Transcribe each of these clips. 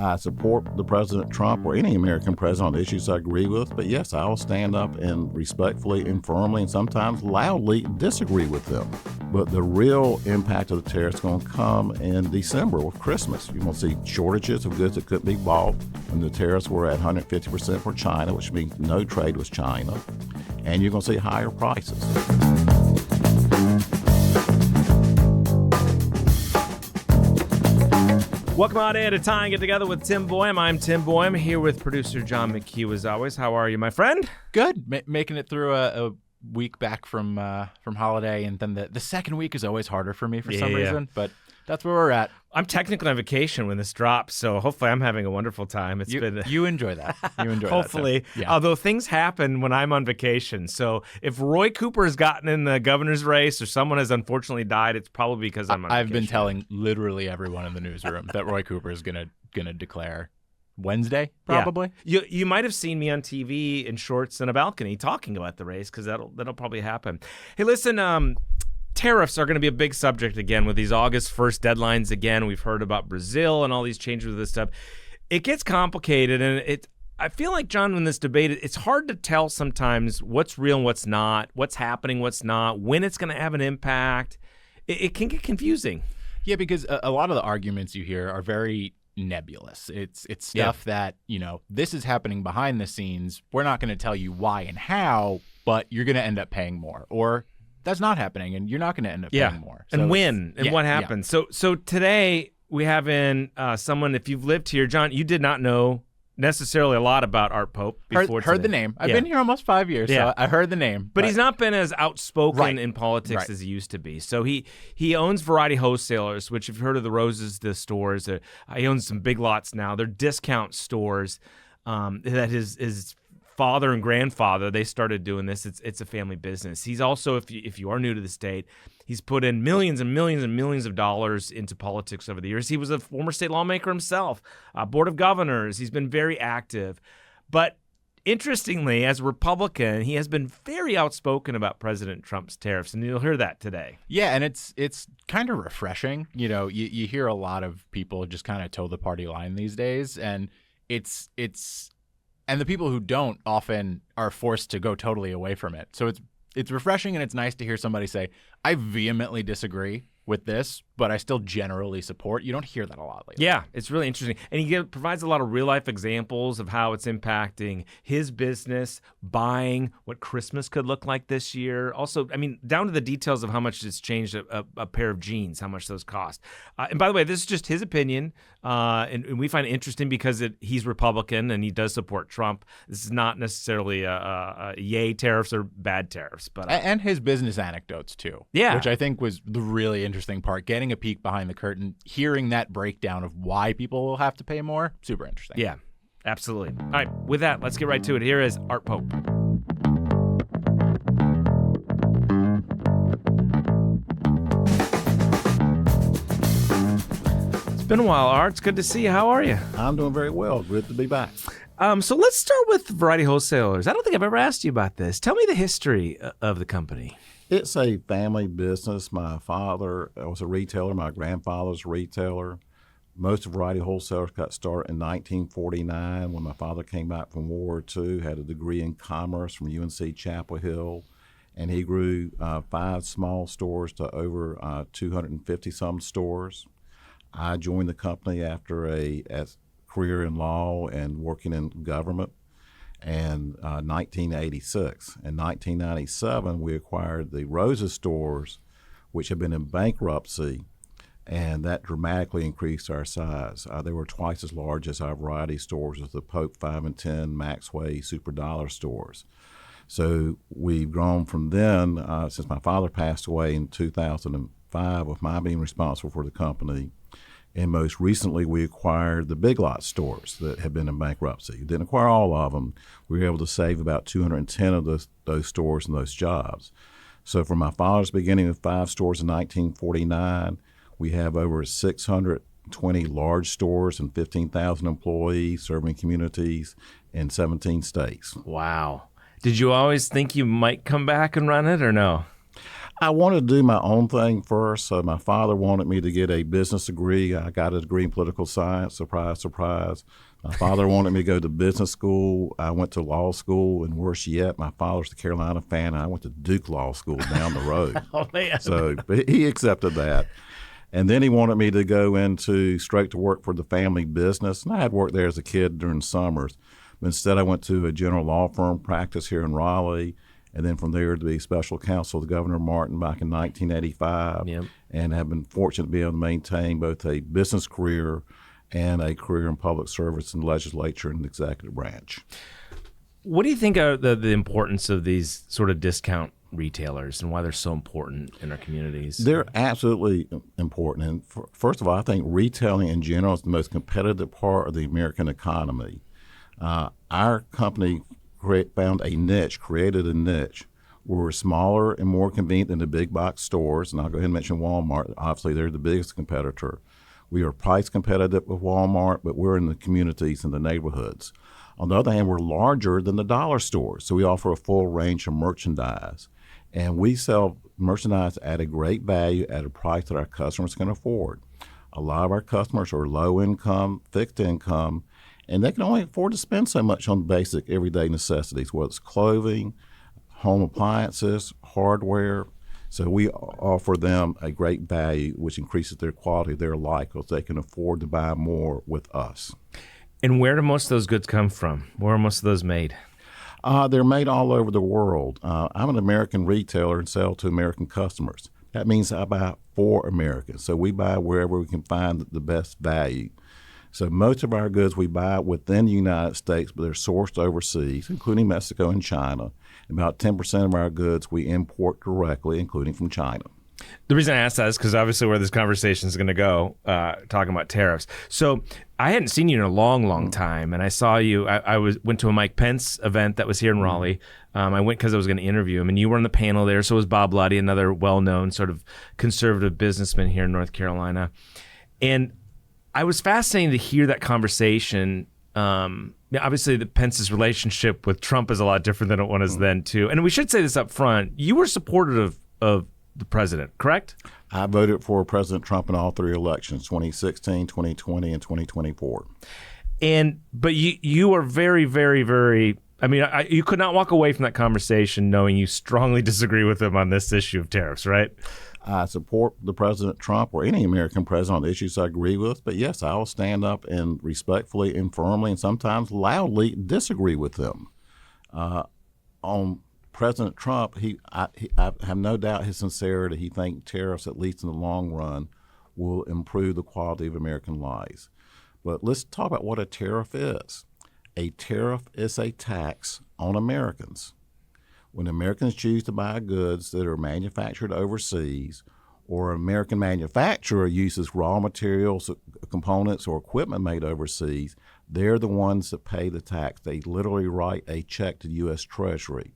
I support the President Trump or any American president on issues I agree with, but yes, I will stand up and respectfully and firmly and sometimes loudly disagree with them. But the real impact of the tariffs is going to come in December with Christmas. You're going to see shortages of goods that couldn't be bought when the tariffs were at 150% for China, which means no trade with China, and you're going to see higher prices. Welcome on in to Tying It Together with Tim Boyum. I'm Tim Boyum, here with producer John McHugh as always. How are you, my friend? Good. Making it through a week back from holiday, and then the second week is always harder for me for some reason, but that's where we're at. I'm technically on vacation when this drops, so hopefully I'm having a wonderful time. You enjoy that. You enjoy hopefully, that. Yeah. Although things happen when I'm on vacation. So if Roy Cooper has gotten in the governor's race or someone has unfortunately died, it's probably because I'm on vacation. I've been telling literally everyone in the newsroom that Roy Cooper is gonna declare Wednesday, probably. Yeah. You might have seen me on TV in shorts and a balcony talking about the race because that'll probably happen. Hey, listen, tariffs are going to be a big subject again with these August 1st deadlines again. We've heard about Brazil and all these changes with this stuff. It gets complicated, and I feel like, John, in this debate, it's hard to tell sometimes what's real and what's not, what's happening, what's not, when it's going to have an impact. It can get confusing. Yeah, because a lot of the arguments you hear are very nebulous. It's stuff that, this is happening behind the scenes. We're not going to tell you why and how, but you're going to end up paying more. Or that's not happening, and you're not going to end up paying more. So and when and what happens. Yeah. So today we have in someone, if you've lived here, John, you did not know necessarily a lot about Art Pope before heard the name. I've been here almost 5 years, so I heard the name. But he's not been as outspoken in politics as he used to be. So he owns Variety Wholesalers, which if you've heard of the Roses, the stores, he owns some Big Lots now. They're discount stores that his father and grandfather, they started doing this. It's a family business. He's also, if you are new to the state, he's put in millions and millions and millions of dollars into politics over the years. He was a former state lawmaker himself, Board of Governors. He's been very active. But interestingly, as a Republican, he has been very outspoken about President Trump's tariffs, and you'll hear that today. Yeah, and it's kind of refreshing. You hear a lot of people just kind of toe the party line these days, and and the people who don't often are forced to go totally away from it. So it's refreshing, and it's nice to hear somebody say, I vehemently disagree with this, but I still generally support. You don't hear that a lot lately. Yeah, it's really interesting. And he provides a lot of real-life examples of how it's impacting his business, buying, what Christmas could look like this year. Also, down to the details of how much it's changed a pair of jeans, how much those cost. And by the way, this is just his opinion, and we find it interesting because he's Republican and he does support Trump. This is not necessarily a yay tariffs or bad tariffs. And his business anecdotes, too. Yeah. Which I think was the really interesting part. Getting a peek behind the curtain, hearing that breakdown of why people will have to pay more, super interesting. Yeah, absolutely. All right, with that, let's get right to it. Here is Art Pope. It's been a while, Art. It's good to see you. How are you? I'm doing very well. Good to be back. So let's start with Variety Wholesalers. I don't think I've ever asked you about this. Tell me the history of the company. It's a family business. My father was a retailer. My grandfather's a retailer. Most of Variety Wholesalers got started in 1949 when my father came back from World War II, had a degree in commerce from UNC Chapel Hill, and he grew 5 small stores to over 250-some stores. I joined the company after a career in law and working in government. And 1986. In 1997, we acquired the Rosa stores, which had been in bankruptcy, and that dramatically increased our size. They were twice as large as our Variety stores, as the Pope 5 and 10, Maxway, Super Dollar stores. So we've grown from then, since my father passed away in 2005, with my being responsible for the company. And most recently, we acquired the Big Lots stores that had been in bankruptcy. We didn't acquire all of them. We were able to save about 210 of those stores and those jobs. So from my father's beginning with 5 stores in 1949, we have over 620 large stores and 15,000 employees serving communities in 17 states. Wow. Did you always think you might come back and run it or no? I wanted to do my own thing first. So my father wanted me to get a business degree. I got a degree in political science. Surprise, surprise. My father wanted me to go to business school. I went to law school, and worse yet, my father's a Carolina fan, and I went to Duke Law School down the road. Oh, man. So but he accepted that. And then he wanted me to go into straight to work for the family business. And I had worked there as a kid during summers. But instead, I went to a general law firm practice here in Raleigh. And then from there to be special counsel to Governor Martin back in 1985. Yep. And have been fortunate to be able to maintain both a business career and a career in public service in the legislature and the executive branch. What do you think are the importance of these sort of discount retailers and why they're so important in our communities? They're absolutely important. And first of all, I think retailing in general is the most competitive part of the American economy. Our company created a niche where we're smaller and more convenient than the big box stores. And I'll go ahead and mention Walmart. Obviously, they're the biggest competitor. We are price competitive with Walmart, but we're in the communities and the neighborhoods. On the other hand, we're larger than the dollar stores, so we offer a full range of merchandise. And we sell merchandise at a great value at a price that our customers can afford. A lot of our customers are low income, fixed income, and they can only afford to spend so much on basic everyday necessities, whether it's clothing, home appliances, hardware. So we offer them a great value, which increases their quality of their life because they can afford to buy more with us. And where do most of those goods come from? Where are most of those made? They're made all over the world. I'm an American retailer and sell to American customers. That means I buy for Americans. So we buy wherever we can find the best value. So most of our goods we buy within the United States, but they're sourced overseas, including Mexico and China. About 10% of our goods we import directly, including from China. The reason I asked that is because obviously where this conversation is going to go, talking about tariffs. So I hadn't seen you in a long time, and I saw you. I went to a Mike Pence event that was here in Raleigh. I went because I was going to interview him, and you were on the panel there. So was Bob Luddy, another well-known sort of conservative businessman here in North Carolina. And I was fascinated to hear that conversation. Obviously, the Pence's relationship with Trump is a lot different than it was then, too. And we should say this up front. You were supportive of the president, correct? I voted for President Trump in all three elections, 2016, 2020, and 2024. But you are very, very, very, I mean, you could not walk away from that conversation knowing you strongly disagree with him on this issue of tariffs, right? I support the President Trump or any American president on issues I agree with, but yes, I will stand up and respectfully and firmly and sometimes loudly disagree with them. On President Trump, I have no doubt his sincerity. He thinks tariffs, at least in the long run, will improve the quality of American lives. But let's talk about what a tariff is. A tariff is a tax on Americans. When Americans choose to buy goods that are manufactured overseas, or an American manufacturer uses raw materials, components, or equipment made overseas, they're the ones that pay the tax. They literally write a check to the U.S. Treasury.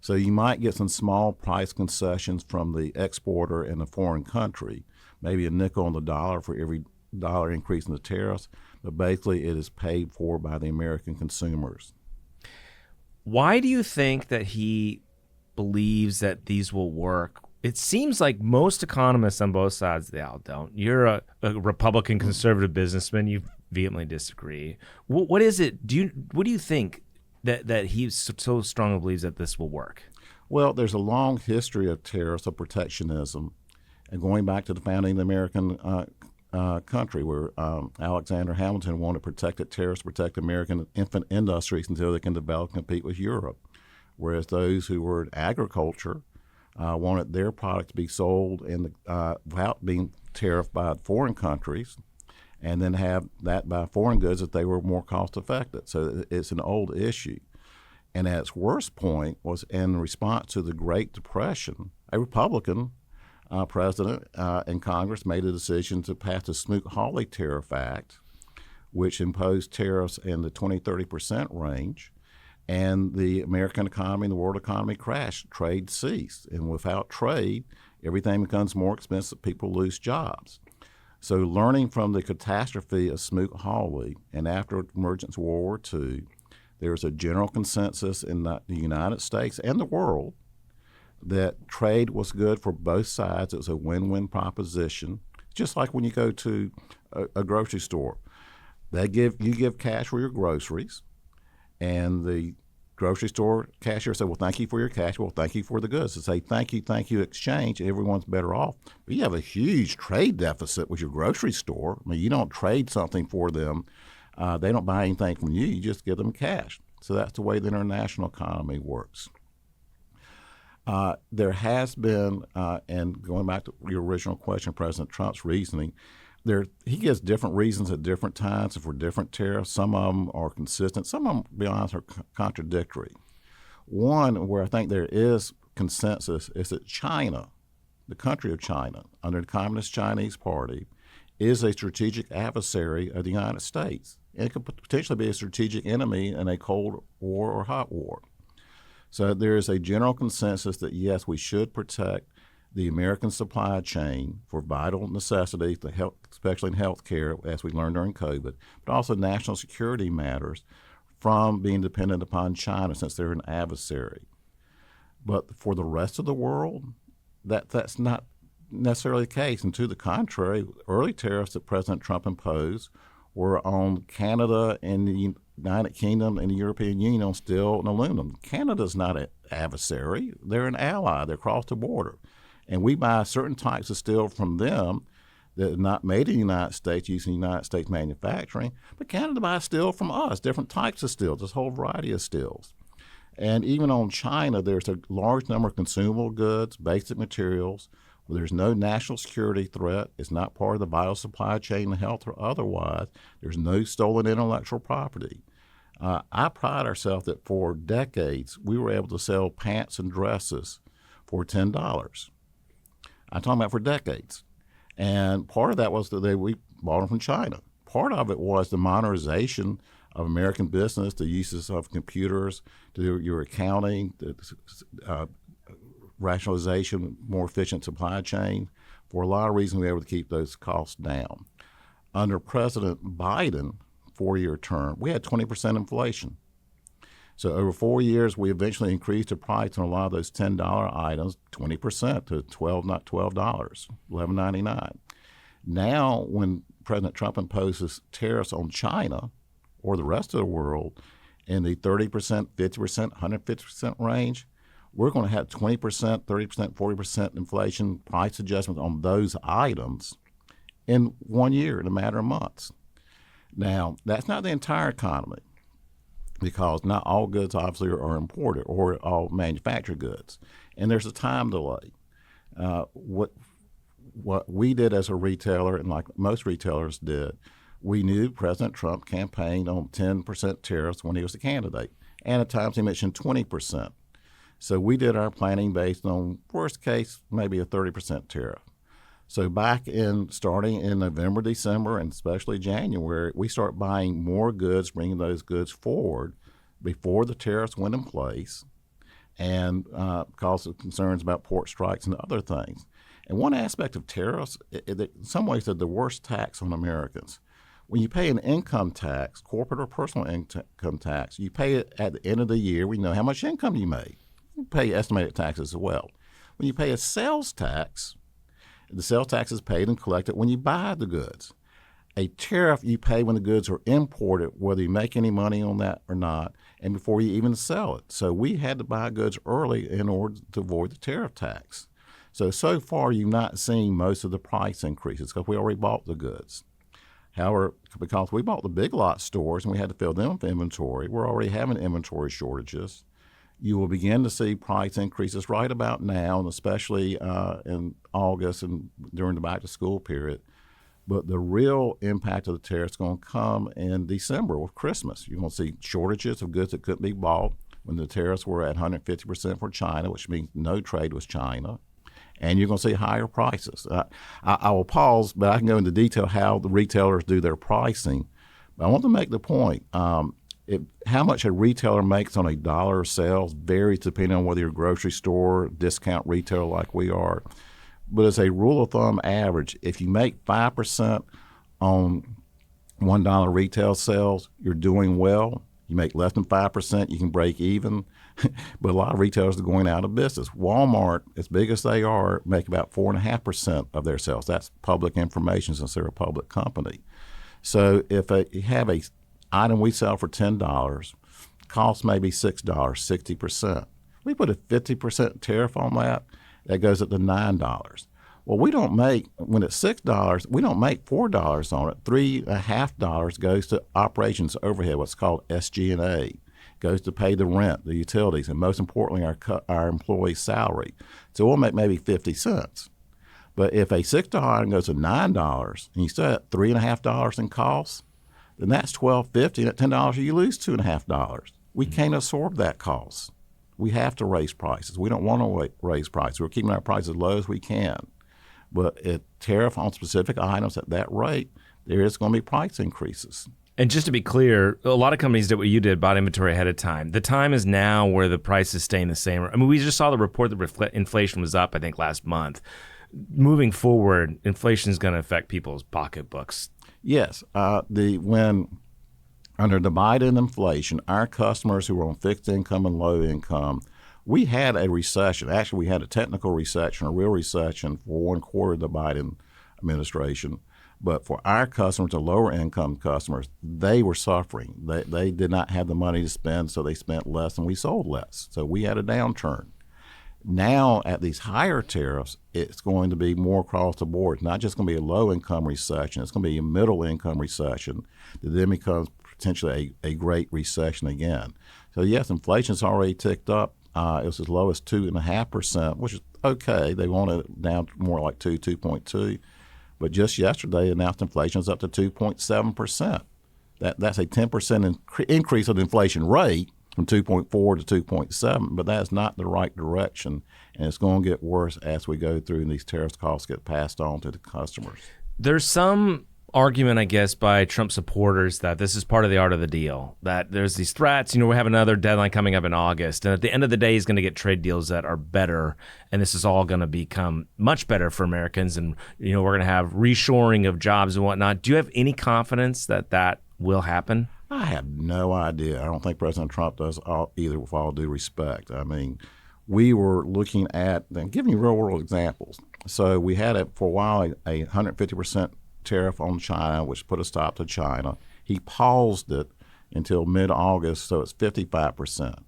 So you might get some small price concessions from the exporter in a foreign country, maybe a nickel on the dollar for every dollar increase in the tariffs, but basically it is paid for by the American consumers. Why do you think that he believes that these will work? It seems like most economists on both sides of the aisle don't. You're a Republican conservative businessman. You vehemently disagree. What is it? What do you think that he so strongly believes that this will work? Well, there's a long history of tariffs, of protectionism, and going back to the founding of the American country, where Alexander Hamilton wanted protected tariffs to protect American infant industries until they can develop and compete with Europe, whereas those who were in agriculture wanted their product to be sold without being tariffed by foreign countries, and then have that by foreign goods that they were more cost effective. So it's an old issue. And at its worst point was in response to the Great Depression, a Republican president and Congress made a decision to pass the Smoot-Hawley Tariff Act, which imposed tariffs in the 20-30% range. And the American economy and the world economy crashed. Trade ceased. And without trade, everything becomes more expensive. People lose jobs. So learning from the catastrophe of Smoot-Hawley and after the emergence of World War II, there's a general consensus in the United States and the world that trade was good for both sides. It was a win-win proposition. Just like when you go to a grocery store, you give cash for your groceries, and the grocery store cashier said, well, thank you for your cash. Well, thank you for the goods. To say thank you, exchange, everyone's better off. But you have a huge trade deficit with your grocery store. I mean, you don't trade something for them. They don't buy anything from you. You just give them cash. So that's the way the international economy works. There has been, and going back to your original question, President Trump's reasoning, he gives different reasons at different times for different tariffs. Some of them are consistent. Some of them, to be honest, are contradictory. One where I think there is consensus is that China, the country of China, under the Communist Chinese Party, is a strategic adversary of the United States. And it could potentially be a strategic enemy in a Cold War or hot war. So there is a general consensus that, yes, we should protect the American supply chain for vital necessities, especially in health care, as we learned during COVID, but also national security matters from being dependent upon China since they're an adversary. But for the rest of the world, that's not necessarily the case. And to the contrary, early tariffs that President Trump imposed were on Canada and the United Kingdom and the European Union on steel and aluminum. Canada's not an adversary. They're an ally. They're across the border. And we buy certain types of steel from them that are not made in the United States using United States manufacturing. But Canada buys steel from us, different types of steel, just a whole variety of steels. And even on China, there's a large number of consumable goods, basic materials, where there's no national security threat. It's not part of the vital supply chain in health or otherwise. There's no stolen intellectual property. I pride ourselves that for decades, we were able to sell pants and dresses for $10. I'm talking about for decades. And part of that was that we bought them from China. Part of it was the modernization of American business, the uses of computers to do your accounting, the rationalization, more efficient supply chain. For a lot of reasons, we were able to keep those costs down. Under President Biden, 4-year term, we had 20% inflation. So over 4 years, we eventually increased the price on a lot of those $10 items, 20% to $11.99. Now, when President Trump imposes tariffs on China or the rest of the world in the 30%, 50%, 150% range, we're going to have 20%, 30%, 40% inflation price adjustments on those items in 1 year, in a matter of months. Now, that's not the entire economy, because not all goods obviously are imported or all manufactured goods, and there's a time delay. What we did as a retailer, and like most retailers did, we knew President Trump campaigned on 10% tariffs when he was a candidate, and at times he mentioned 20%. So we did our planning based on worst case maybe a 30% tariff. So starting in November, December, and especially January, we start buying more goods, bringing those goods forward before the tariffs went in place, and because of concerns about port strikes and other things. And one aspect of tariffs, in some ways, they're the worst tax on Americans. When you pay an income tax, corporate or personal income tax, you pay it at the end of the year. We know how much income you made. You pay estimated taxes as well. When you pay a sales tax, the sales tax is paid and collected when you buy the goods. A tariff you pay when the goods are imported, whether you make any money on that or not, and before you even sell it. So we had to buy goods early in order to avoid the tariff tax. So far you've not seen most of the price increases because we already bought the goods. However, because we bought the big lot stores and we had to fill them with inventory, we're already having inventory shortages. You will begin to see price increases right about now, and especially in August and during the back-to-school period. But the real impact of the tariffs is going to come in December with Christmas. You're going to see shortages of goods that couldn't be bought when the tariffs were at 150% for China, which means no trade with China. And you're going to see higher prices. I will pause, but I can go into detail how the retailers do their pricing. But I want to make the point. How much a retailer makes on a dollar of sales varies depending on whether you're a grocery store, discount retailer like we are. But as a rule of thumb average, if you make 5% on $1 retail sales, you're doing well. You make less than 5%, you can break even. But a lot of retailers are going out of business. Walmart, as big as they are, make about 4.5% of their sales. That's public information since they're a public company. So if you have a item we sell for $10, costs maybe $6, 60%. We put a 50% tariff on that, that goes up to $9. Well, we don't make, when it's $6, we don't make $4 on it. $3.50 goes to operations overhead, what's called SG&A. Goes to pay the rent, the utilities, and most importantly, our employee's salary. So we'll make maybe 50 cents. But if a $6 item goes to $9 and you still have $3.50 in costs, then that's $12.50, and at $10 you lose $2.50. We can't absorb that cost. We have to raise prices. We don't want to raise prices. We're keeping our prices as low as we can. But a tariff on specific items at that rate, there is going to be price increases. And just to be clear, a lot of companies did what you did, bought inventory ahead of time. The time is now where the price is staying the same. I mean, we just saw the report that inflation was up, I think, last month. Moving forward, inflation is going to affect people's pocketbooks. Yes. When under the Biden inflation, our customers who were on fixed income and low income, we had a recession. Actually, we had a technical recession, a real recession for one quarter of the Biden administration. But for our customers, the lower income customers, they were suffering. They did not have the money to spend, so they spent less and we sold less. So we had a downturn. Now, at these higher tariffs, it's going to be more across the board. It's not just going to be a low-income recession. It's going to be a middle-income recession that then becomes potentially a great recession again. So, yes, inflation's already ticked up. It was as low as 2.5%, which is okay. They wanted it down more like 2.2. But just yesterday, announced inflation is up to 2.7%. That's a 10% increase of the inflation rate from 2.4 to 2.7, but that's not the right direction, and it's going to get worse as we go through and these tariff costs get passed on to the customers. There's some argument, I guess, by Trump supporters that this is part of the art of the deal, that there's these threats, we have another deadline coming up in August, and at the end of the day, he's going to get trade deals that are better, and this is all going to become much better for Americans, and we're going to have reshoring of jobs and whatnot. Do you have any confidence that that will happen? I have no idea. I don't think President Trump does either, with all due respect. I mean, we were looking at, and giving you real-world examples. So we had, for a while, a 150% tariff on China, which put a stop to China. He paused it until mid-August, so it's 55%.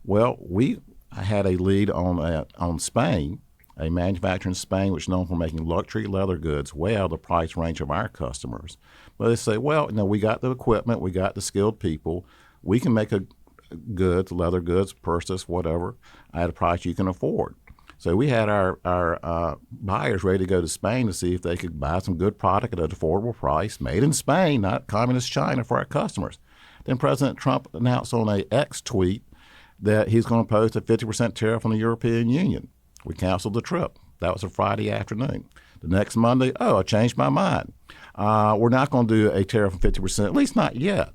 Well, we had a lead on Spain, a manufacturer in Spain which is known for making luxury leather goods way out of the price range of our customers. But they say, well, we got the equipment, we got the skilled people, we can make leather goods, purses, whatever, at a price you can afford. So we had our buyers ready to go to Spain to see if they could buy some good product at an affordable price, made in Spain, not communist China, for our customers. Then President Trump announced on a X tweet that he's going to impose a 50% tariff on the European Union. We canceled the trip. That was a Friday afternoon. The next Monday, I changed my mind. We're not going to do a tariff of 50%, at least not yet.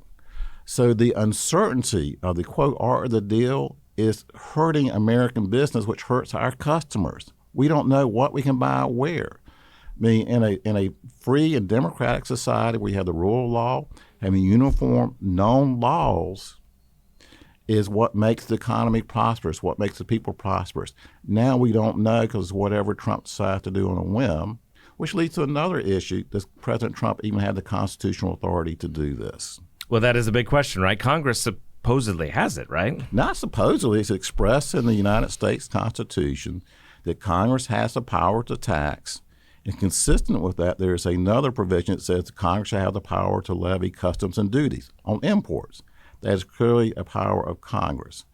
So the uncertainty of the, quote, art of the deal is hurting American business, which hurts our customers. We don't know what we can buy where. I mean, in a free and democratic society, we have the rule of law. Having uniform, known laws is what makes the economy prosperous, what makes the people prosperous. Now we don't know because whatever Trump decides to do on a whim, which leads to another issue. Does President Trump even have the constitutional authority to do this? Well, that is a big question, right? Congress supposedly has it, right? Not supposedly. It's expressed in the United States Constitution that Congress has the power to tax. And consistent with that, there is another provision that says Congress shall have the power to levy customs and duties on imports. That is clearly a power of Congress.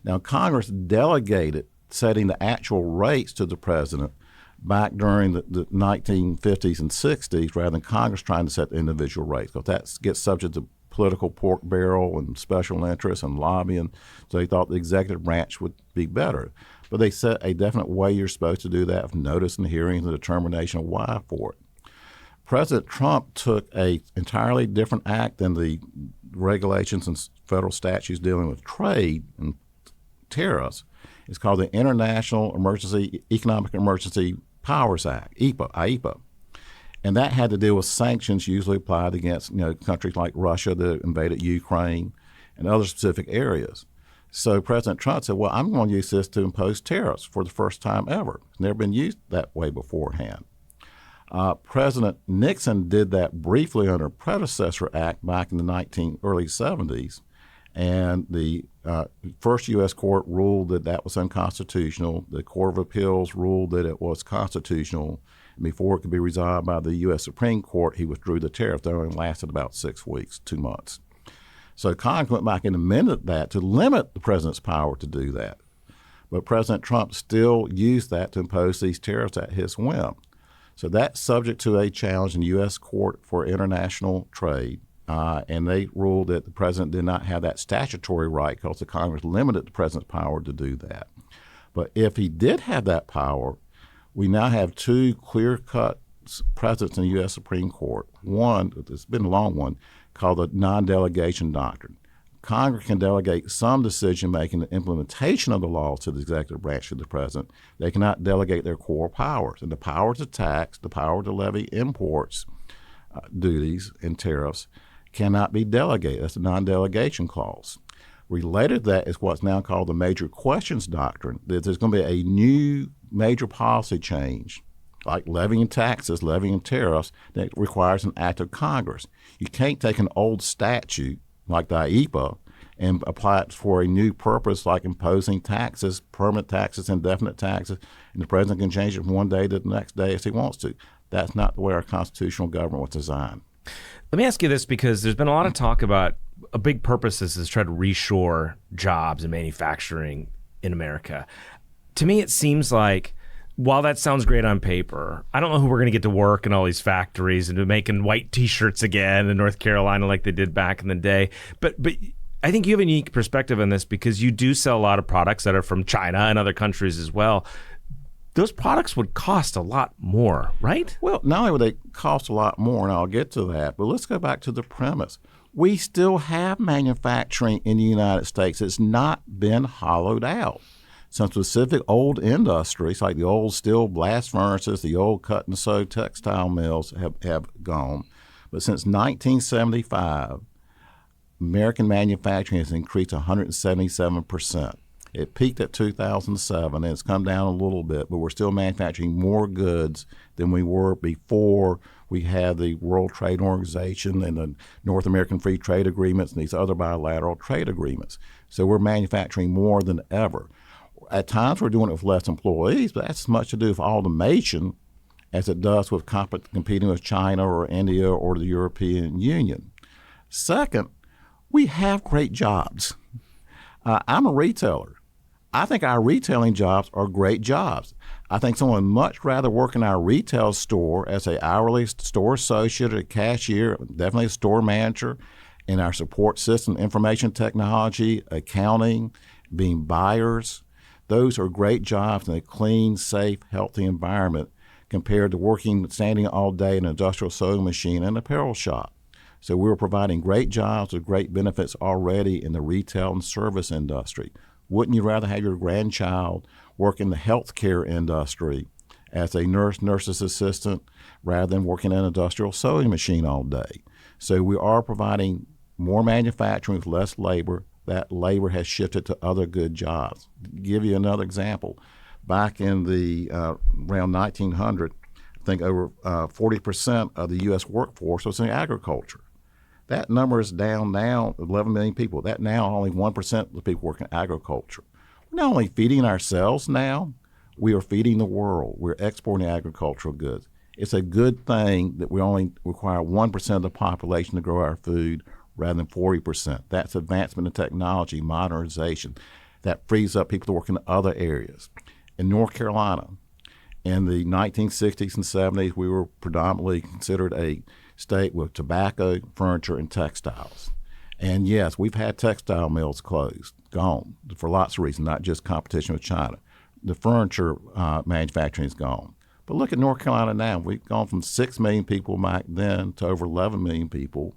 Now, Congress delegated setting the actual rates to the president back during the 1950s and 60s rather than Congress trying to set the individual rates, because that gets subject to political pork barrel and special interests and lobbying. So they thought the executive branch would be better. But they set a definite way you're supposed to do that with notice and hearings and determination of why for it. President Trump took an entirely different act than the regulations and federal statutes dealing with trade and tariffs. It's called the International Economic Emergency Powers Act, IEPA. And that had to deal with sanctions usually applied against countries like Russia that invaded Ukraine. and other specific areas. So President Trump said, well, I'm going to use this to impose tariffs for the first time ever. It's never been used that way beforehand. President Nixon did that briefly under a predecessor act back in the early 70s, and the first U.S. court ruled that that was unconstitutional. The Court of Appeals ruled that it was constitutional. Before it could be resolved by the U.S. Supreme Court, he withdrew the tariff. That only lasted about 6 weeks, 2 months. So Congress went back and amended that to limit the president's power to do that. But President Trump still used that to impose these tariffs at his whim. So that's subject to a challenge in the U.S. Court for International Trade. And they ruled that the president did not have that statutory right because the Congress limited the president's power to do that. But if he did have that power, we now have two clear-cut precedents in the U.S. Supreme Court. One, it's been a long one, called the non-delegation doctrine. Congress can delegate some decision-making and implementation of the laws to the executive branch of the president. They cannot delegate their core powers. And the power to tax, the power to levy imports, duties, and tariffs cannot be delegated. That's the non-delegation clause. Related to that is what's now called the major questions doctrine, that there's going to be a new major policy change, like levying taxes, levying tariffs, that requires an act of Congress. You can't take an old statute like the IEPA and apply it for a new purpose like imposing taxes, permanent taxes, indefinite taxes, and the president can change it from one day to the next day as he wants to. That's not the way our constitutional government was designed. Let me ask you this, because there's been a lot of talk about a big purpose is to try to reshore jobs and manufacturing in America. To me, it seems like while that sounds great on paper, I don't know who we're going to get to work in all these factories and making white T-shirts again in North Carolina like they did back in the day. But I think you have a unique perspective on this because you do sell a lot of products that are from China and other countries as well. Those products would cost a lot more, right? Well, not only would they cost a lot more, and I'll get to that, but let's go back to the premise. We still have manufacturing in the United States. It's not been hollowed out. Some specific old industries, like the old steel blast furnaces, the old cut and sew textile mills have gone. But since 1975, American manufacturing has increased 177%. It peaked at 2007, and it's come down a little bit, but we're still manufacturing more goods than we were before we had the World Trade Organization and the North American Free Trade Agreements and these other bilateral trade agreements. So we're manufacturing more than ever. At times we're doing it with less employees, but that's as much to do with automation as it does with competing with China or India or the European Union. Second, we have great jobs. I'm a retailer. I think our retailing jobs are great jobs. I think someone would much rather work in our retail store as an hourly store associate, a cashier, definitely a store manager, in our support system, information technology, accounting, being buyers. Those are great jobs in a clean, safe, healthy environment compared to standing all day in an industrial sewing machine and apparel shop. So we're providing great jobs with great benefits already in the retail and service industry. Wouldn't you rather have your grandchild work in the healthcare industry as a nurse's assistant rather than working in an industrial sewing machine all day? So we are providing more manufacturing with less labor. That labor has shifted to other good jobs. To give you another example, back in the around 1900, I think over 40% of the U.S. workforce was in agriculture. That number is down now, 11 million people. That now only 1% of the people work in agriculture. We're not only feeding ourselves now, we are feeding the world. We're exporting agricultural goods. It's a good thing that we only require 1% of the population to grow our food rather than 40%. That's advancement in technology, modernization. That frees up people to work in other areas. In North Carolina, in the 1960s and 70s, we were predominantly considered a state with tobacco, furniture, and textiles. And yes, we've had textile mills closed, gone, for lots of reasons, not just competition with China. The furniture manufacturing is gone. But look at North Carolina now. We've gone from 6 million people back then to over 11 million people.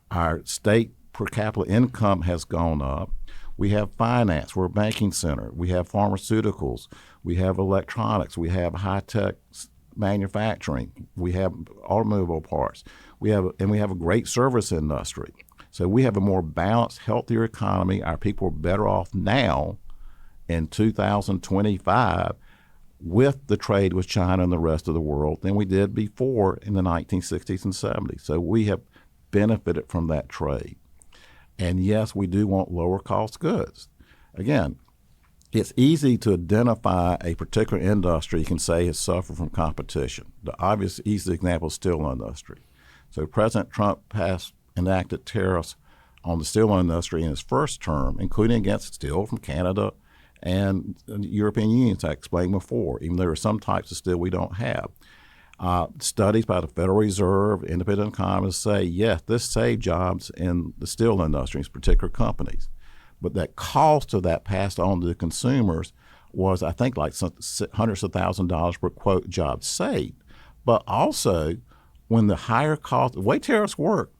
Our state per capita income has gone up. We have finance. We're a banking center. We have pharmaceuticals. We have electronics. We have high-tech manufacturing. We have automobile parts. We have a great service industry. So we have a more balanced, healthier economy. Our people are better off now in 2025 with the trade with China and the rest of the world than we did before in the 1960s and 70s. So we have benefited from that trade. And yes, we do want lower cost goods. Again, it's easy to identify a particular industry you can say has suffered from competition. The obvious easy example is steel industry. So President Trump enacted tariffs on the steel industry in his first term, including against steel from Canada and the European Union, as I explained before, even though there are some types of steel we don't have. Studies by the Federal Reserve, independent economists say, yes, this saved jobs in the steel industry, in particular companies. But that cost of that passed on to the consumers was, I think, like hundreds of thousands of dollars per quote job saved. But also, when the higher cost, the way tariffs work,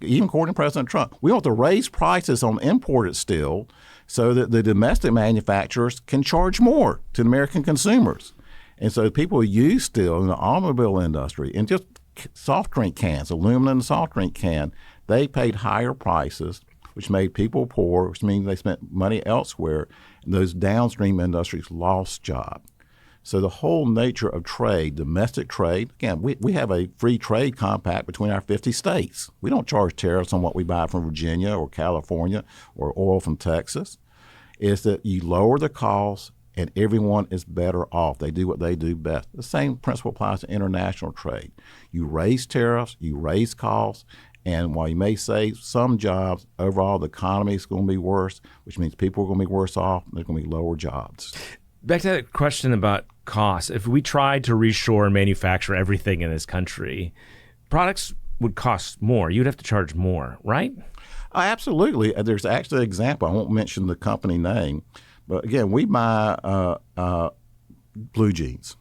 even according to President Trump, we want to raise prices on imported steel so that the domestic manufacturers can charge more to the American consumers. And so people who use steel in the automobile industry and just soft drink cans, aluminum soft drink can, they paid higher prices, which made people poor, which means they spent money elsewhere. And those downstream industries lost jobs. So the whole nature of trade, domestic trade, again, we have a free trade compact between our 50 states. We don't charge tariffs on what we buy from Virginia or California or oil from Texas. Is that you lower the cost and everyone is better off. They do what they do best. The same principle applies to international trade. You raise tariffs, you raise costs, and while you may save some jobs, overall the economy is going to be worse, which means people are going to be worse off and there's going to be lower jobs. Back to that question about costs. If we tried to reshore and manufacture everything in this country, products would cost more. You'd have to charge more, right? Absolutely. There's actually an example. I won't mention the company name, but again, we buy blue jeans.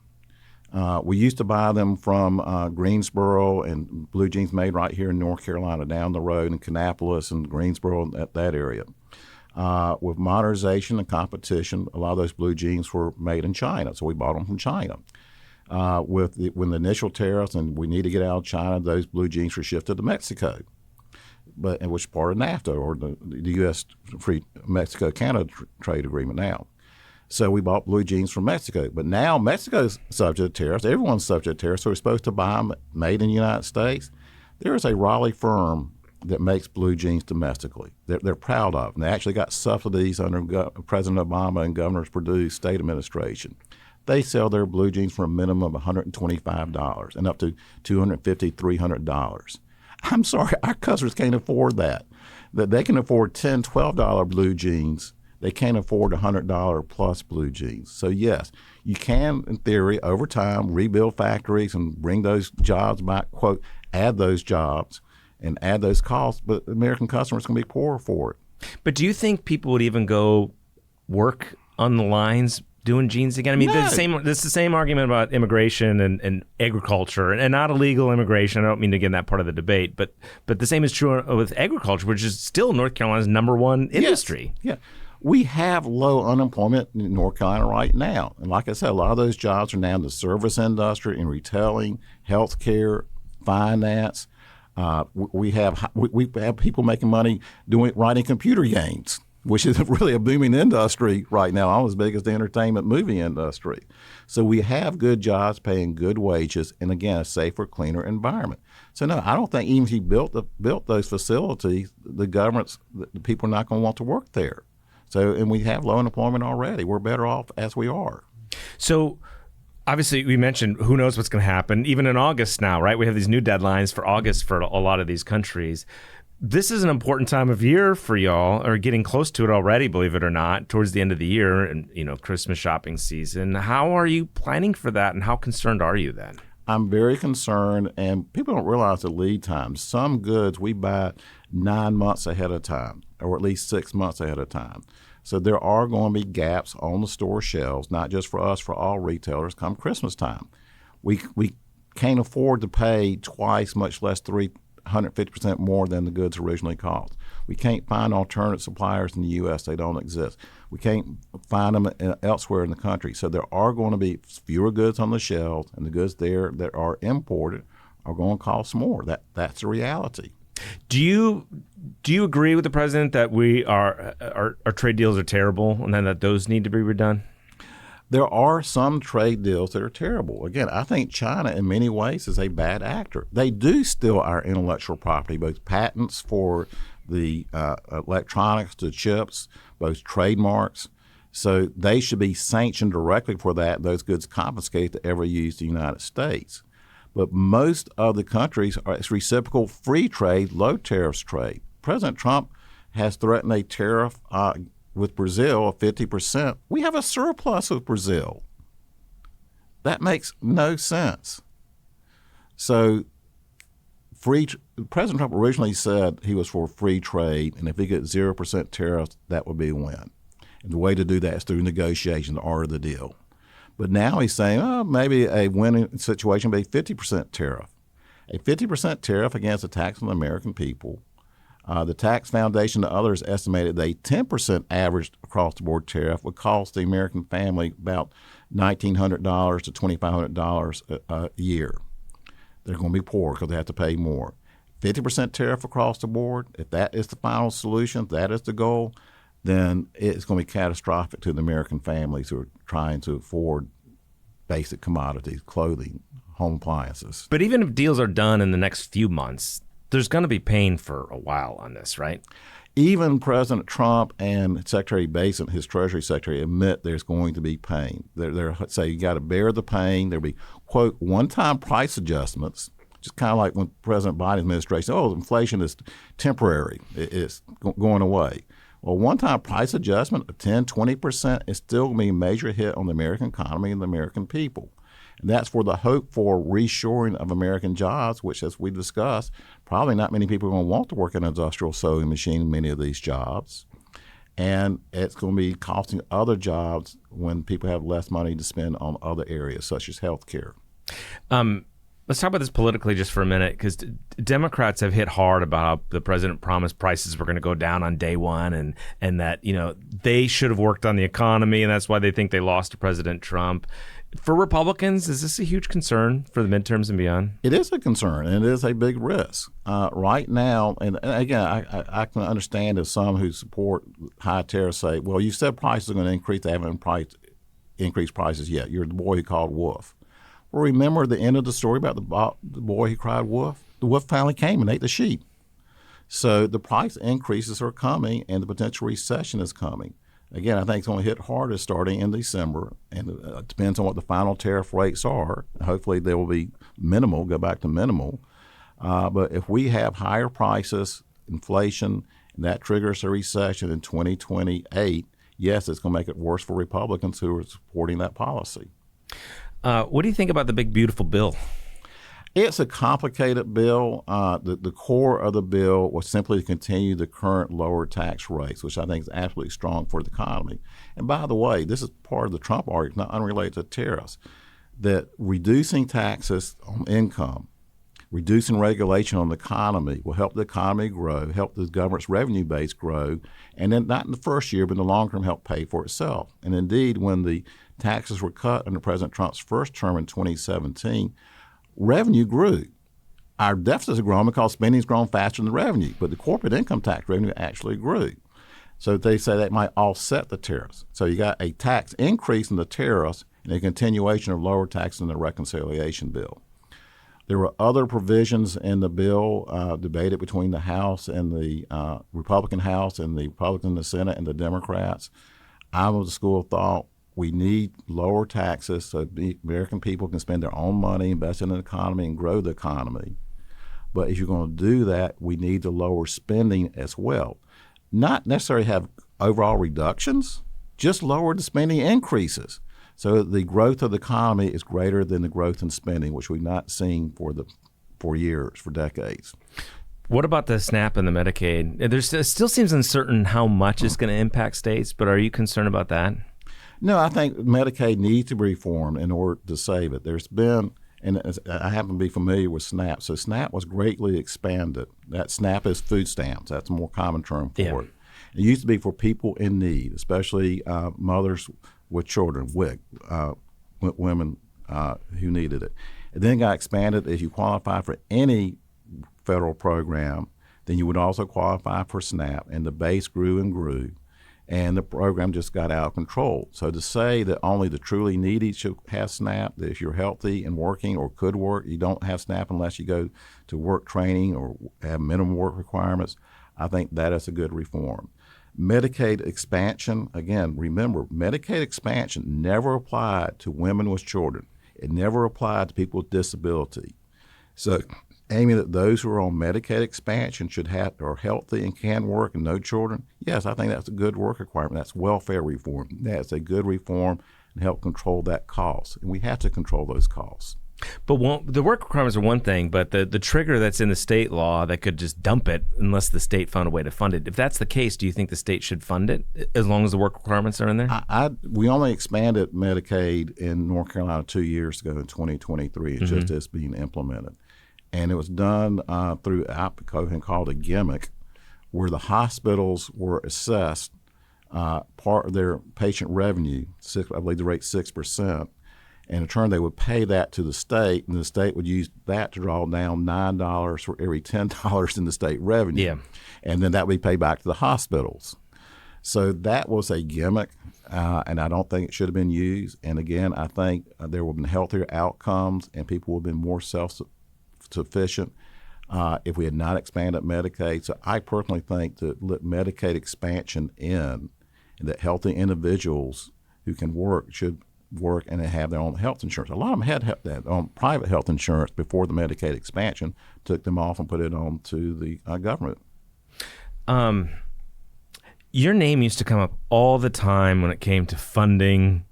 We used to buy them from Greensboro, and blue jeans made right here in North Carolina, down the road in Kannapolis and Greensboro, that area. With modernization and competition, a lot of those blue jeans were made in China, so we bought them from China. When the initial tariffs and we need to get out of China, those blue jeans were shifted to Mexico, which is part of NAFTA, or the U.S. Free Mexico-Canada trade agreement now. So we bought blue jeans from Mexico. But now Mexico's subject to tariffs. Everyone's subject to tariffs, so we're supposed to buy them made in the United States. There is a Raleigh firm that makes blue jeans domestically. They're proud of them. They actually got subsidies under President Obama and Governor Perdue's state administration. They sell their blue jeans for a minimum of $125 and up to $250, $300. I'm sorry, our customers can't afford that. That they can afford $10, $12 blue jeans. They can't afford $100 plus blue jeans. So yes, you can, in theory, over time, rebuild factories and bring those jobs back, quote, add those jobs and add those costs, but American customers can be poorer for it. But do you think people would even go work on the lines doing jeans again? I mean, No. It's the same argument about immigration and agriculture, and not illegal immigration. I don't mean to get in that part of the debate, but the same is true with agriculture, which is still North Carolina's number one industry. Yes. Yeah. We have low unemployment in North Carolina right now. And like I said, a lot of those jobs are now in the service industry, in retailing, healthcare, finance. We have people making money writing computer games, which is really a booming industry right now, almost as big as the entertainment movie industry. So we have good jobs paying good wages and, again, a safer, cleaner environment. So, no, I don't think even if you built those facilities, the people are not going to want to work there. So, and we have low unemployment already. We're better off as we are. So, obviously, we mentioned who knows what's going to happen, even in August now, right? We have these new deadlines for August for a lot of these countries. This is an important time of year for y'all, or getting close to it already, believe it or not, towards the end of the year and, Christmas shopping season. How are you planning for that, and how concerned are you then? I'm very concerned, and people don't realize the lead time. Some goods we buy 9 months ahead of time, or at least 6 months ahead of time. So there are going to be gaps on the store shelves, not just for us, for all retailers, come Christmas time. We can't afford to pay twice, much less 350% more than the goods originally cost. We can't find alternate suppliers in the U.S. They don't exist. We can't find them elsewhere in the country. So there are going to be fewer goods on the shelves, and the goods there that are imported are going to cost more. That's the reality. Do you agree with the president that our trade deals are terrible and then that those need to be redone? There are some trade deals that are terrible. Again, I think China in many ways is a bad actor. They do steal our intellectual property, both patents for the electronics to chips, both trademarks. So they should be sanctioned directly for that, those goods confiscated to ever use the United States. But most of the countries it's reciprocal free trade, low tariffs trade. President Trump has threatened a tariff with Brazil of 50%. We have a surplus with Brazil. That makes no sense. So President Trump originally said he was for free trade, and if he gets 0% tariffs, that would be a win. And the way to do that is through negotiation, the art of the deal. But now he's saying, maybe a winning situation would be 50% tariff. A 50% tariff against a tax on the American people. The Tax Foundation and others estimated that a 10% average across-the-board tariff would cost the American family about $1,900 to $2,500 a year. They're going to be poor because they have to pay more. 50% tariff across the board, if that is the final solution, if that is the goal, then it's going to be catastrophic to the American families who are trying to afford basic commodities, clothing, home appliances. But even if deals are done in the next few months, there's going to be pain for a while on this, right? Even President Trump and Secretary Basin, his Treasury Secretary, admit there's going to be pain. They're say you got to bear the pain. There'll be, quote, one-time price adjustments, just kind of like when President Biden's administration said, inflation is temporary. It's going away. Well, one-time price adjustment of 10, 20% is still going to be a major hit on the American economy and the American people. And that's for the hope for reshoring of American jobs, which, as we discussed, probably not many people are going to want to work in an industrial sewing machine in many of these jobs. And it's going to be costing other jobs when people have less money to spend on other areas, such as health care. Let's talk about this politically just for a minute, because Democrats have hit hard about how the president promised prices were going to go down on day one, and that they should have worked on the economy, and that's why they think they lost to President Trump. For Republicans, is this a huge concern for the midterms and beyond? It is a concern, and it is a big risk. Right now, and again, I can understand if some who support high tariffs say, well, you said prices are going to increase. They haven't increased prices yet. You're the boy who called wolf. Well, remember the end of the story about the boy who cried wolf? The wolf finally came and ate the sheep. So the price increases are coming, and the potential recession is coming. Again, I think it's going to hit harder starting in December, and it depends on what the final tariff rates are. Hopefully they will be minimal, go back to minimal. But if we have higher prices, inflation, and that triggers a recession in 2028, yes, it's going to make it worse for Republicans who are supporting that policy. What do you think about the big, beautiful bill? It's a complicated bill. The core of the bill was simply to continue the current lower tax rates, which I think is absolutely strong for the economy. And by the way, this is part of the Trump argument, not unrelated to tariffs, that reducing taxes on income, reducing regulation on the economy will help the economy grow, help the government's revenue base grow, and then not in the first year, but in the long term help pay for itself. And indeed, when the taxes were cut under President Trump's first term in 2017, revenue grew. Our deficits have grown because spending has grown faster than revenue, but the corporate income tax revenue actually grew. So they say that might offset the tariffs. So you got a tax increase in the tariffs and a continuation of lower taxes in the reconciliation bill. There were other provisions in the bill debated between the House and the Republican House and the Republican in the Senate and the Democrats. I'm of the school of thought we need lower taxes so the American people can spend their own money, invest in the economy, and grow the economy. But if you're going to do that, we need to lower spending as well. Not necessarily have overall reductions, just lower the spending increases. So the growth of the economy is greater than the growth in spending, which we've not seen for years, for decades. What about the SNAP and the Medicaid? It still seems uncertain how much it's going to impact states, but are you concerned about that? No, I think Medicaid needs to be reformed in order to save it. There's been, and I happen to be familiar with SNAP, so SNAP was greatly expanded. That SNAP is food stamps. That's a more common term for it. It used to be for people in need, especially mothers with children, women who needed it. It then got expanded as you qualify for any federal program, then you would also qualify for SNAP, and the base grew and grew, and the program just got out of control. So to say that only the truly needy should have SNAP, that if you're healthy and working or could work, you don't have SNAP unless you go to work training or have minimum work requirements, I think that is a good reform. Medicaid expansion, again, remember, Medicaid expansion never applied to women with children. It never applied to people with disability. So aiming that those who are on Medicaid expansion are healthy and can work and no children, yes, I think that's a good work requirement. That's welfare reform. That's a good reform and help control that cost. And we have to control those costs. But the work requirements are one thing, but the trigger that's in the state law that could just dump it unless the state found a way to fund it. If that's the case, do you think the state should fund it as long as the work requirements are in there? We only expanded Medicaid in North Carolina 2 years ago in 2023. It's just as being implemented. And it was done through something called a gimmick, where the hospitals were assessed part of their patient revenue, I believe the rate 6%, and in turn they would pay that to the state, and the state would use that to draw down $9 for every $10 in the state revenue. Yeah. And then that would be paid back to the hospitals. So that was a gimmick, and I don't think it should have been used. And again, I think there would have been healthier outcomes and people would have been more self-sufficient if we had not expanded Medicaid. So I personally think that let Medicaid expansion in, and that healthy individuals who can work should work and have their own health insurance. A lot of them had their own private health insurance before the Medicaid expansion, took them off and put it on to the government. Your name used to come up all the time when it came to funding,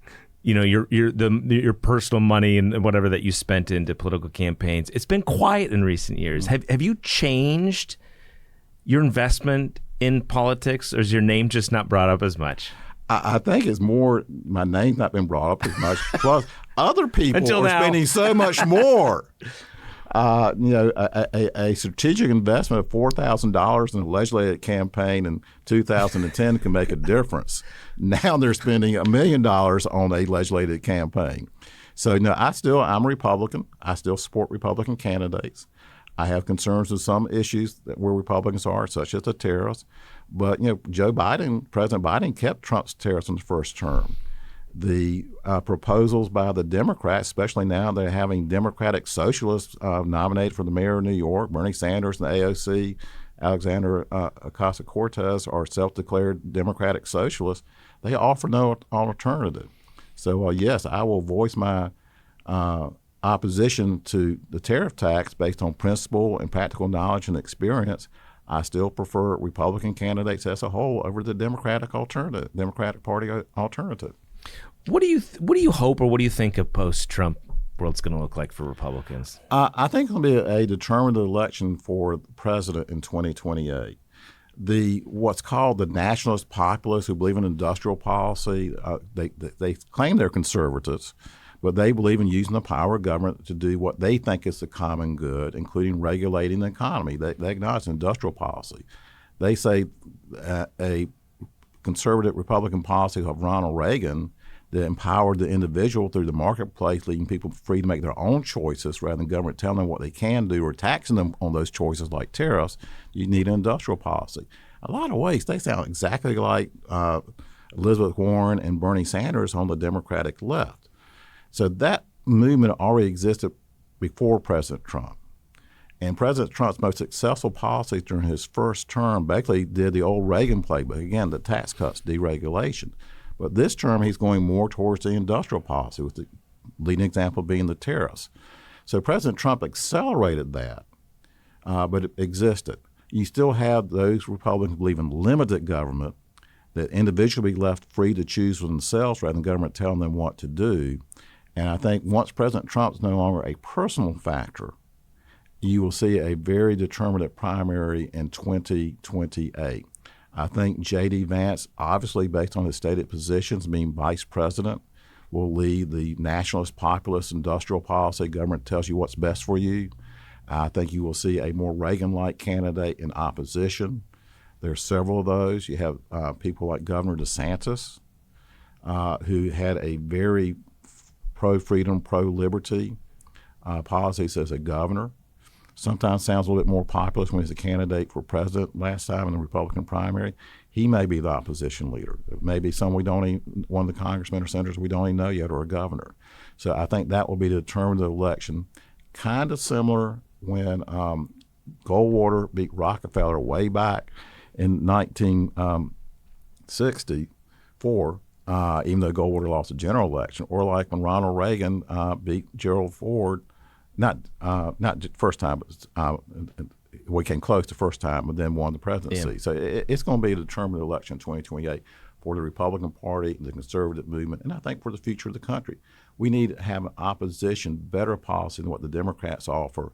your personal money and whatever that you spent into political campaigns. It's been quiet in recent years. Have you changed your investment in politics, or is your name just not brought up as much? I think it's more my name's not been brought up as much. Plus, other people are spending so much more. A strategic investment of $4,000 in a legislative campaign in 2010 can make a difference. Now they're spending $1 million on a legislative campaign. So, I'm a Republican. I still support Republican candidates. I have concerns with some issues where Republicans are, such as the tariffs. But, President Biden kept Trump's tariffs in the first term. The proposals by the Democrats, especially now they're having Democratic socialists nominated for the mayor of New York, Bernie Sanders and the AOC, Alexander Ocasio-Cortez are self-declared Democratic socialists. They offer no alternative. So, yes, I will voice my opposition to the tariff tax based on principle and practical knowledge and experience. I still prefer Republican candidates as a whole over the Democratic Party alternative. What do you hope, or what do you think a post-Trump world's going to look like for Republicans? I think it'll be a determined election for the president in 2028. What's called the nationalist populists who believe in industrial policy, they claim they're conservatives, but they believe in using the power of government to do what they think is the common good, including regulating the economy. They acknowledge industrial policy. They say a conservative Republican policy of Ronald Reagan that empowered the individual through the marketplace, leaving people free to make their own choices rather than government telling them what they can do or taxing them on those choices like tariffs. You need an industrial policy. A lot of ways, they sound exactly like Elizabeth Warren and Bernie Sanders on the Democratic left. So that movement already existed before President Trump. And President Trump's most successful policies during his first term basically did the old Reagan playbook. Again, the tax cuts, deregulation. But this term, he's going more towards the industrial policy, with the leading example being the tariffs. So President Trump accelerated that, but it existed. You still have those Republicans who believe in limited government, that individuals be left free to choose for themselves rather than government telling them what to do. And I think once President Trump's no longer a personal factor, you will see a very determinate primary in 2028. I think J.D. Vance, obviously based on his stated positions, being vice president, will lead the nationalist, populist, industrial policy. Government tells you what's best for you. I think you will see a more Reagan-like candidate in opposition. There are several of those. You have people like Governor DeSantis, who had a very pro-freedom, pro-liberty policies as a governor. sometimes sounds a little bit more populist when he's a candidate for president last time in the Republican primary. He may be the opposition leader. It may be one of the congressmen or senators we don't even know yet, or a governor. So I think that will be the determine the election. Kind of similar when Goldwater beat Rockefeller way back in 1964, even though Goldwater lost the general election, or like when Ronald Reagan beat Gerald Ford, not first time, but we came close the first time, but then won the presidency. Yeah. So it's going to be a determined election in 2028 for the Republican Party, the conservative movement, and I think for the future of the country. We need to have an opposition, better policy than what the Democrats offer,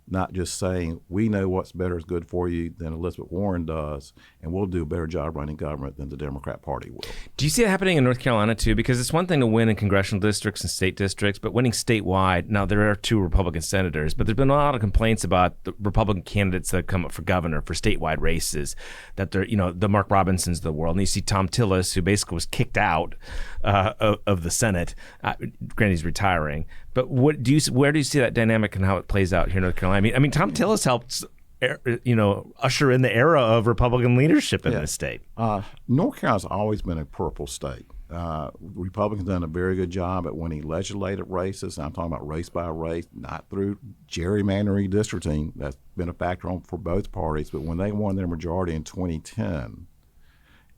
not just saying we know what's better is good for you than Elizabeth Warren does, and we'll do a better job running government than the Democrat Party will. Do you see it happening in North Carolina too? Because it's one thing to win in congressional districts and state districts, but winning statewide, now there are 2 Republican senators, but there's been a lot of complaints about the Republican candidates that come up for governor for statewide races, that they're, the Mark Robinsons of the world. And you see Tom Tillis, who basically was kicked out of the Senate. Granted, he's retiring. But where do you see that dynamic and how it plays out here in North Carolina? I mean, Tom Tillis helped, usher in the era of Republican leadership in this state. North Carolina's always been a purple state. Republicans done a very good job at winning legislative races. I'm talking about race by race, not through gerrymandering redistricting. That's been a factor for both parties. But when they won their majority in 2010,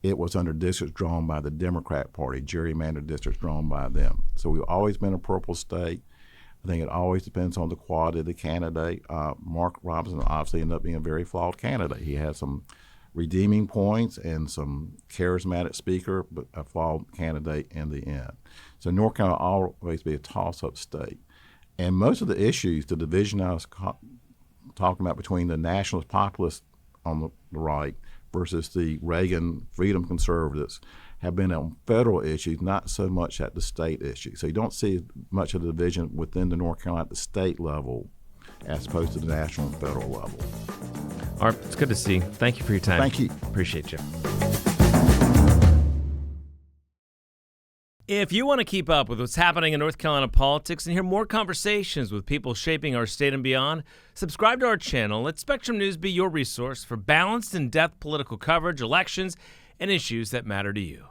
it was under districts drawn by the Democrat Party, gerrymandered districts drawn by them. So we've always been a purple state. I think it always depends on the quality of the candidate. Mark Robinson obviously ended up being a very flawed candidate. He had some redeeming points and some charismatic speaker, but a flawed candidate in the end. So North Carolina will always be a toss-up state. And most of the issues, the division I was talking about between the nationalist populists on the right versus the Reagan freedom conservatives, have been on federal issues, not so much at the state issue. So you don't see much of the division within the North Carolina at the state level as opposed to the national and federal level. Art, it's good to see you. Thank you for your time. Thank you. Appreciate you. If you want to keep up with what's happening in North Carolina politics and hear more conversations with people shaping our state and beyond, subscribe to our channel. Let Spectrum News be your resource for balanced, in-depth political coverage, elections, and issues that matter to you.